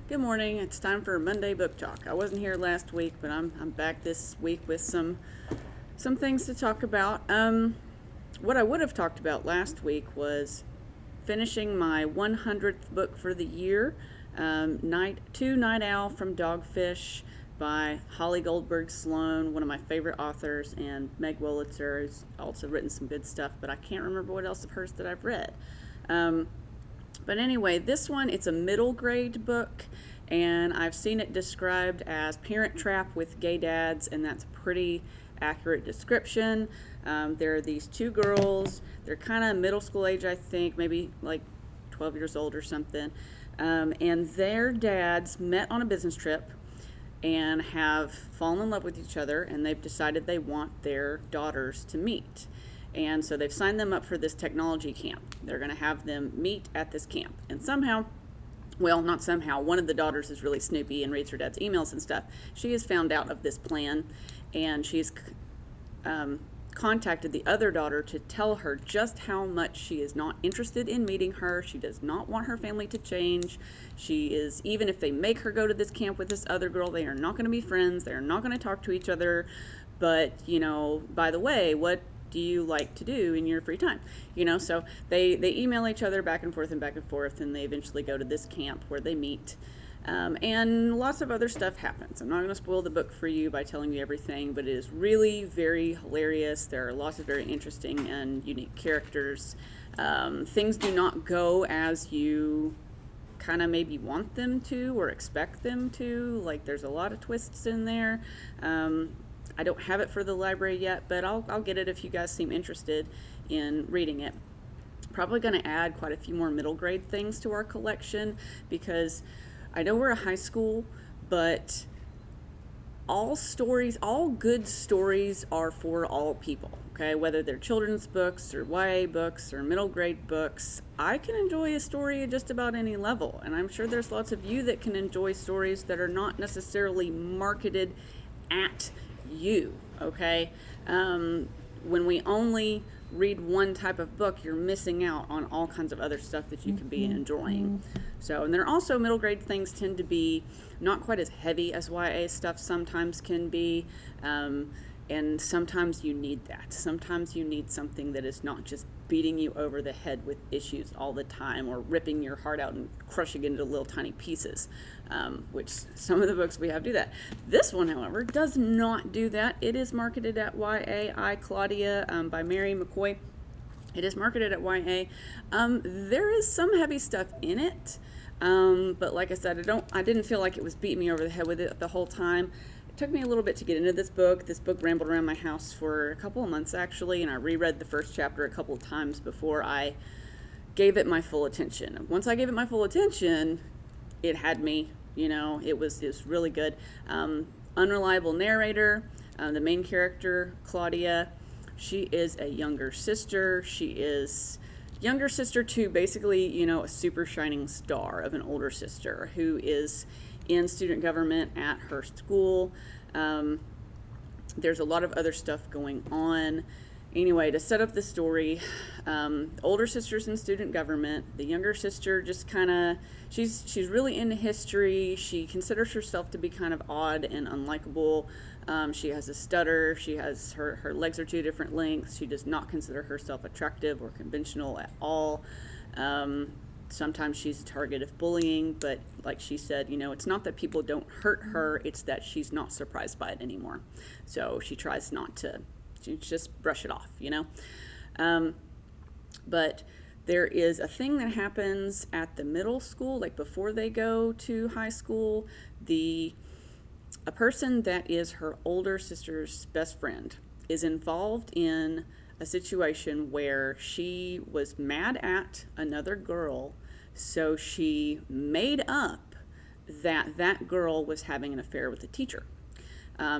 Good morning. It's time for Monday Book Talk. I wasn't here last week, but I'm back this week with some things to talk about. What I would have talked about last week was finishing my 100th book for the year, Night Owl from Dogfish by Holly Goldberg Sloan, one of my favorite authors, and Meg Wolitzer, who's also written some good stuff, but I can't remember what else of hers that I've read. But anyway, this one, it's a middle grade book, and I've seen it described as Parent Trap with gay dads, and that's a pretty accurate description. There are these two girls. They're kind of middle school age, I think, maybe like 12 years old or something. And their dads met on a business trip and have fallen in love with each other, and they've decided they want their daughters to meet. And so they've signed them up for this technology camp. They're going to have them meet at this camp. And somehow, well, not somehow, one of the daughters is really snoopy and reads her dad's emails and stuff. She has found out of this plan, and she's contacted the other daughter to tell her just how much she is not interested in meeting her. She does not want her family to change. She is, even if they make her go to this camp with this other girl, they are not going to be friends. They are not going to talk to each other. But, by the way, what do you like to do in your free time? So they email each other back and forth, and they eventually go to this camp where they meet. And lots of other stuff happens. I'm not going to spoil the book for you by telling you everything, but it is really very hilarious. There are lots of very interesting and unique characters. Things do not go as you kind of maybe want them to or expect them to. Like, there's a lot of twists in there. I don't have it for the library yet, but I'll get it if you guys seem interested in reading it. Probably going to add quite a few more middle grade things to our collection, because I know we're a high school, but all good stories are for all people, okay? Whether they're children's books or YA books or middle grade books, I can enjoy a story at just about any level. And I'm sure there's lots of you that can enjoy stories that are not necessarily marketed at you, okay? When we only read one type of book, you're missing out on all kinds of other stuff that you can be enjoying. So, and there are also middle grade things tend to be not quite as heavy as YA stuff sometimes can be. And sometimes you need that. Sometimes you need something that is not just beating you over the head with issues all the time, or ripping your heart out and crushing it into little tiny pieces, which some of the books we have do that. This one, however, does not do that. It is marketed at YA. Claudia by Mary McCoy. It is marketed at YA. There is some heavy stuff in it, but like I said, I didn't feel like it was beating me over the head with it the whole time. It took me a little bit to get into this book. This book rambled around my house for a couple of months, actually, and I reread the first chapter a couple of times before I gave it my full attention. Once I gave it my full attention, it had me. It was really good. Unreliable narrator. The main character, Claudia, she is a younger sister. She is younger sister to basically, a super shining star of an older sister who is in student government at her school. There's a lot of other stuff going on. Anyway, to set up the story, the older sister's in student government. The younger sister just kind of, she's really into history. She considers herself to be kind of odd and unlikable. She has a stutter. She has her legs are two different lengths. She does not consider herself attractive or conventional at all. Sometimes she's a target of bullying, but like she said, it's not that people don't hurt her, it's that she's not surprised by it anymore. So she tries not to, she just brush it off, But there is a thing that happens at the middle school, like before they go to high school. A person that is her older sister's best friend is involved in a situation where she was mad at another girl, so she made up that girl was having an affair with the teacher.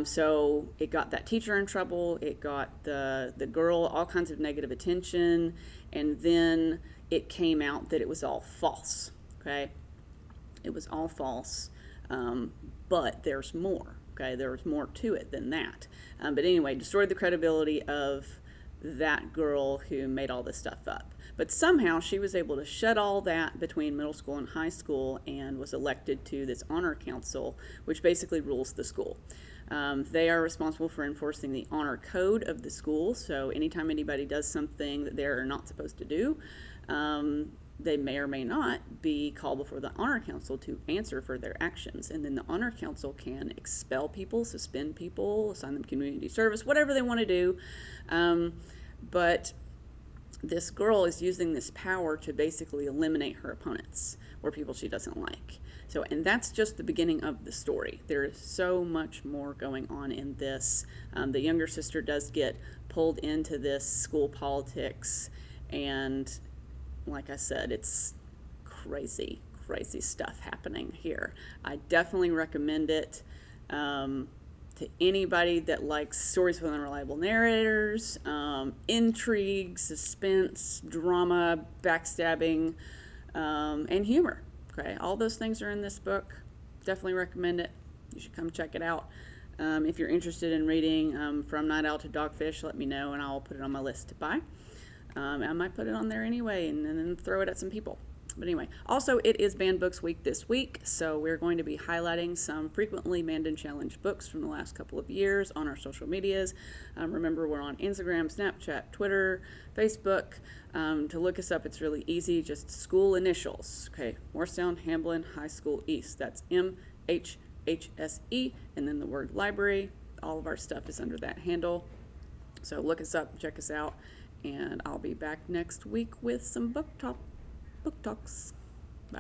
So it got that teacher in trouble. It got the girl all kinds of negative attention, and then it came out that it was all false. Okay, it was all false, but there's more. Okay, there's more to it than that. But anyway, destroyed the credibility of that girl who made all this stuff up. But somehow she was able to shed all that between middle school and high school and was elected to this honor council, which basically rules the school. They are responsible for enforcing the honor code of the school. So anytime anybody does something that they're not supposed to do, they may or may not be called before the honor council to answer for their actions. And then the honor council can expel people, suspend people, assign them community service, whatever they want to do. But this girl is using this power to basically eliminate her opponents or people she doesn't like. So, and that's just the beginning of the story. There is so much more going on in this. The younger sister does get pulled into this school politics, and like I said, it's crazy, crazy stuff happening here. I definitely recommend it to anybody that likes stories with unreliable narrators, intrigue, suspense, drama, backstabbing, and humor. Okay, all those things are in this book. Definitely recommend it. You should come check it out. If you're interested in reading From Night Owl to Dogfish, let me know and I'll put it on my list to buy. I might put it on there anyway and then throw it at some people. But anyway, also it is Banned Books Week this week, so we're going to be highlighting some frequently banned and challenged books from the last couple of years on our social medias. Remember, we're on Instagram, Snapchat, Twitter, Facebook. To look us up, it's really easy, just school initials. Okay, Morristown Hamblin High School East. That's MHHSE, and then the word library. All of our stuff is under that handle. So look us up, check us out, and I'll be back next week with some book talks. Bye.